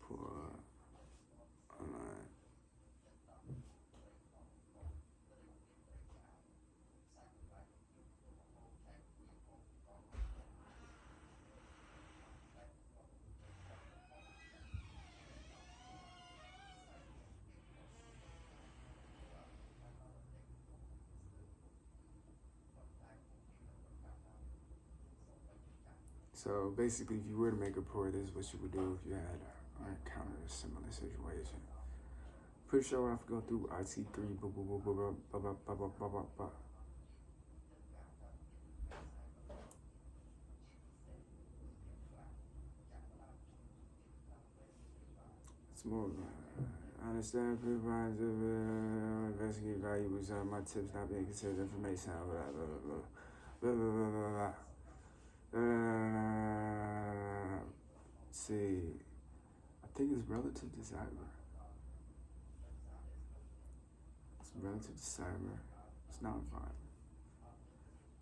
pour online. So basically, if you were to make a report, this is what you would do if you had or encountered a similar situation. Pretty sure I have to go through IT3. It's more. I understand people investigate valuables. My tips not being considered information. Blah blah blah blah blah blah blah blah. See, I think it's relative to cyber. It's relative to cyber. It's not violent.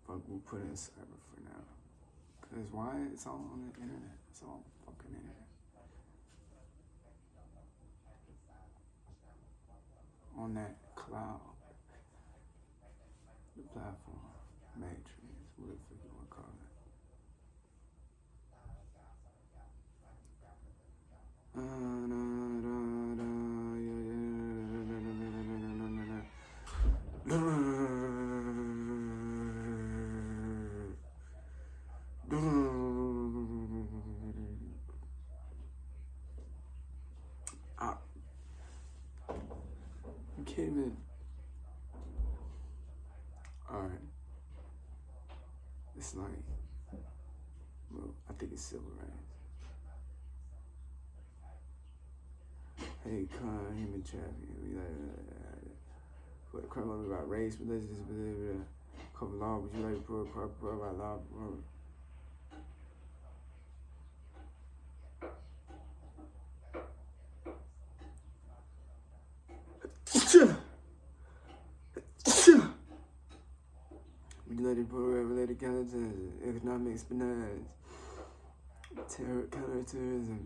But we'll put it in cyber for now. Because why? It's all on the internet. It's all fucking internet. On that cloud. The platform. Matrix. Whatever you want to call it. You can't even. Alright. It's like, well, I think it's civil rights. Hey, crime, human trafficking, for the crime about race, religion, cover law, would you like to put about law? Would you like to put related counterterrorism, economic espionage, counterterrorism?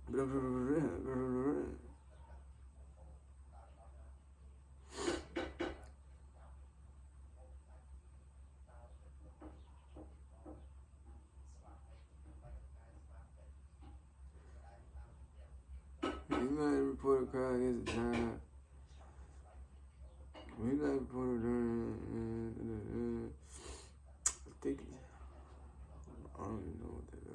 You gotta report a crime against the child. We gotta report a I think I don't even know what that is.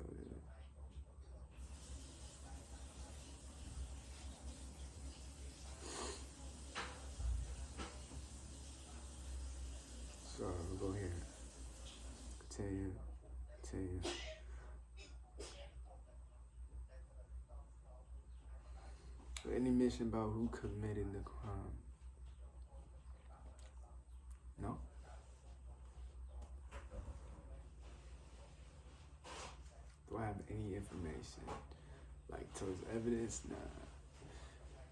So we'll go here. Continue. Any mention about who committed the crime? No? Do I have any information? Like towards evidence?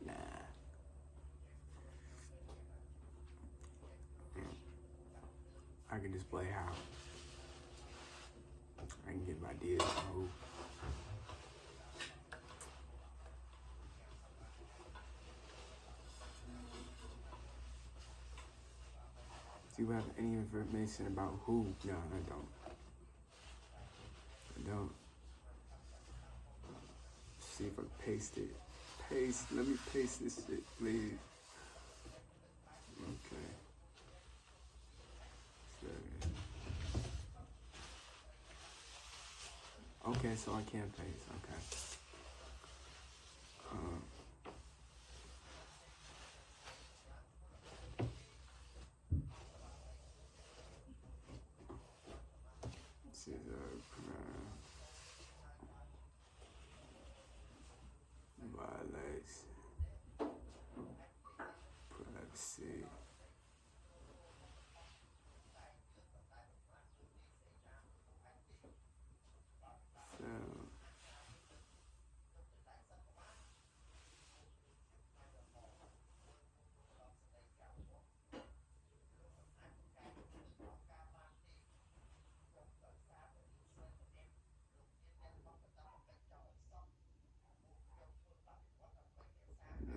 Nah. I can display how. I can get my ideas on who. Do you have any information about who? No, I don't. I don't. See if I paste it. Paste. Let me paste this shit, please. Okay. Okay, so I can't paste. Okay. This is violates privacy. Fail. No.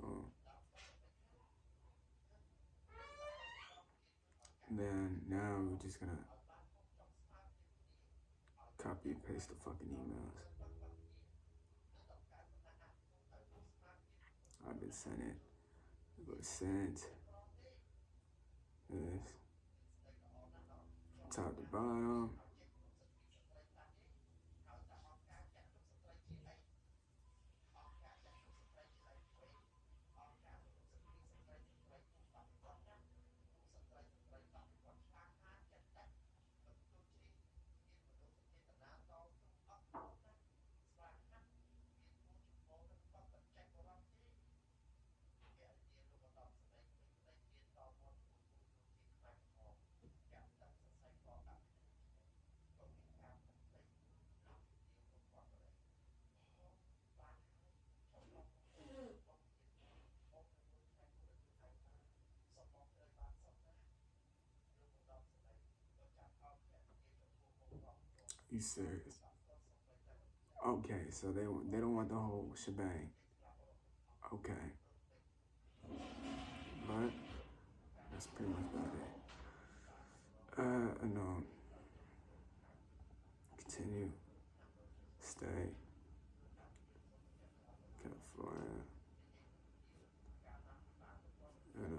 Oh. Then now we're just gonna copy and paste the fucking emails. I've been sent it. It was sent. This. Top to bottom. You serious? Okay, so they don't want the whole shebang. Okay, but that's pretty much about it. No. Continue. Stay. California. And,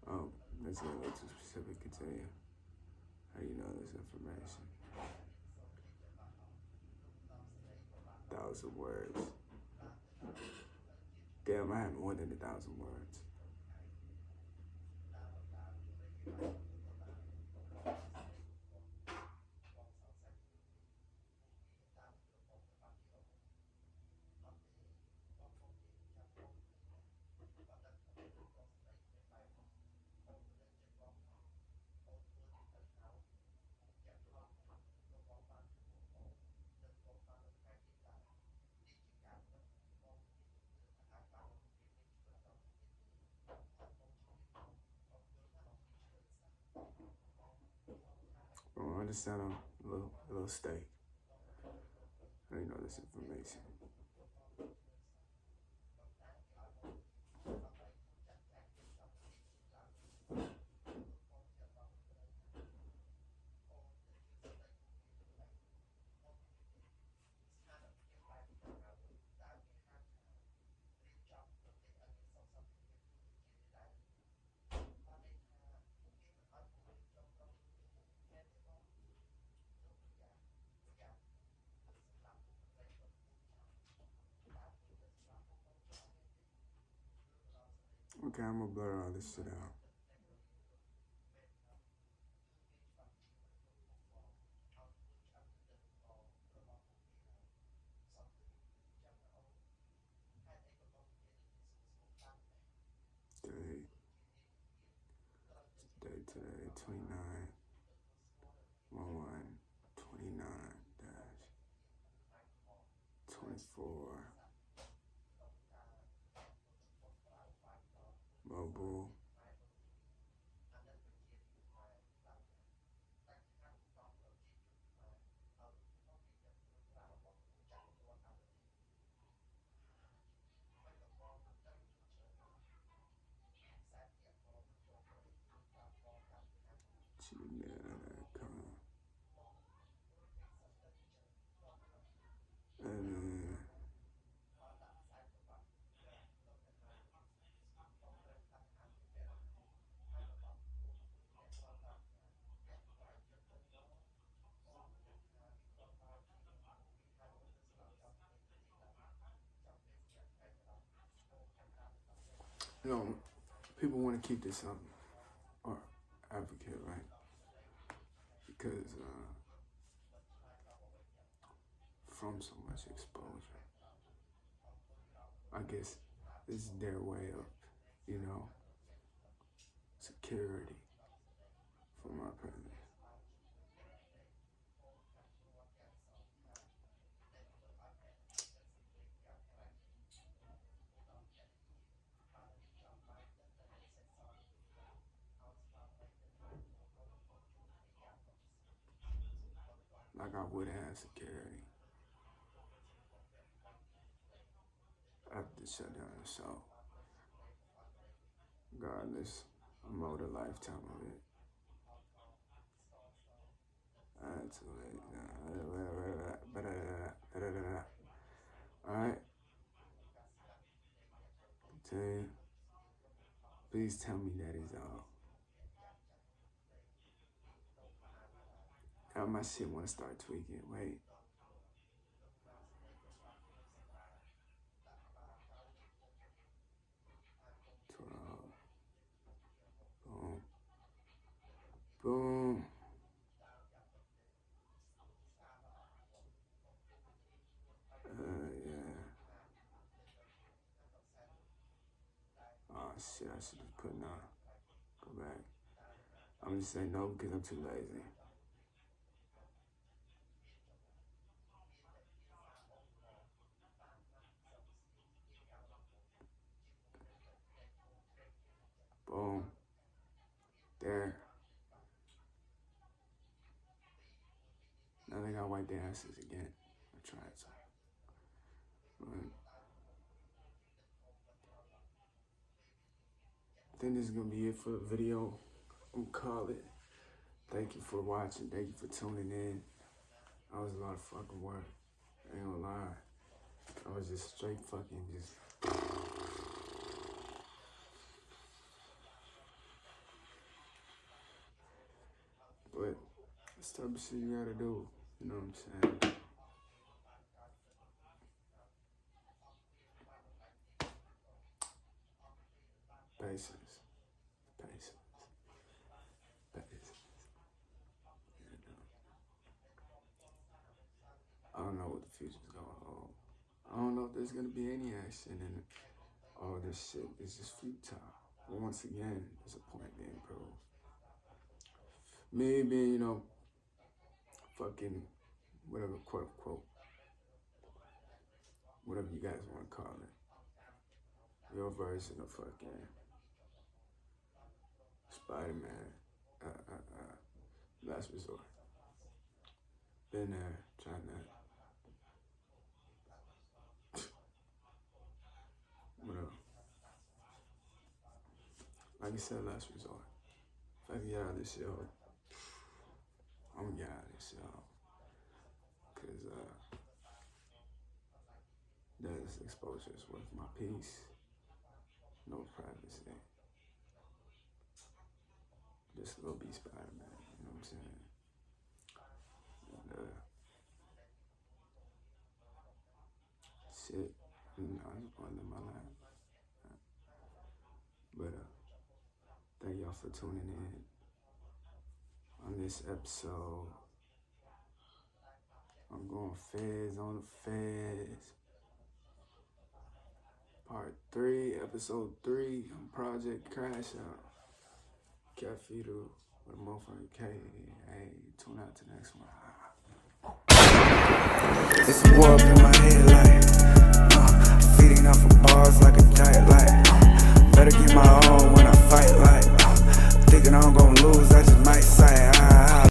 oh, that's a little too specific. Continue. How do you know this information? 1,000 words. Damn, I have more than 1,000 words. Oh, I just sent a little steak. I didn't know this information. Okay, I'm gonna blur all this shit out. Today, 29, 1/1, And you know, people want to keep this up or advocate, right? Because from so much exposure, I guess this is their way of, you know, security from our presence. Like I would have security after the shutdown. So, regardless, I'm owed a lifetime of it. Add to it. Alright? Continue. Please tell me that is all. Now my shit wanna start tweaking. Wait. Boom. Boom. Yeah. Oh shit, I should just put no. Go back. I'm just saying no because I'm too lazy. Boom. There. Now they gotta wipe their asses again. I tried so. But I think this is gonna be it for the video. I'm gonna call it. Thank you for watching. Thank you for tuning in. That was a lot of fucking work. I ain't gonna lie. I was just straight fucking just. But this type of shit you gotta do. You know what I'm saying? Patience. I don't know what the future's gonna hold. I don't know if there's gonna be any action in it. All this shit is just futile. But once again, there's a point being proved. Me being, you know, fucking whatever, quote unquote, whatever you guys want to call it. Your version of fucking Spider-Man, Last Resort. Been there, trying that. Whatever. Like I said, Last Resort. If I can get out of this shit, I'm gonna get out of this shit. Cause this exposure is worth my peace. No privacy. Just go be Spider-Man, you know what I'm saying? And, shit, you know, I just wanna live my life. But thank y'all for tuning in on this episode. I'm going feds on the feds. Part 3, episode 3 on Project Crash Out. Cat Feeder with a motherfucking K. Hey, tune out to the next one. It's a war up in my head like feeding off of bars like a diet like better get my own when I fight like thinking I'm gonna lose, I just might sight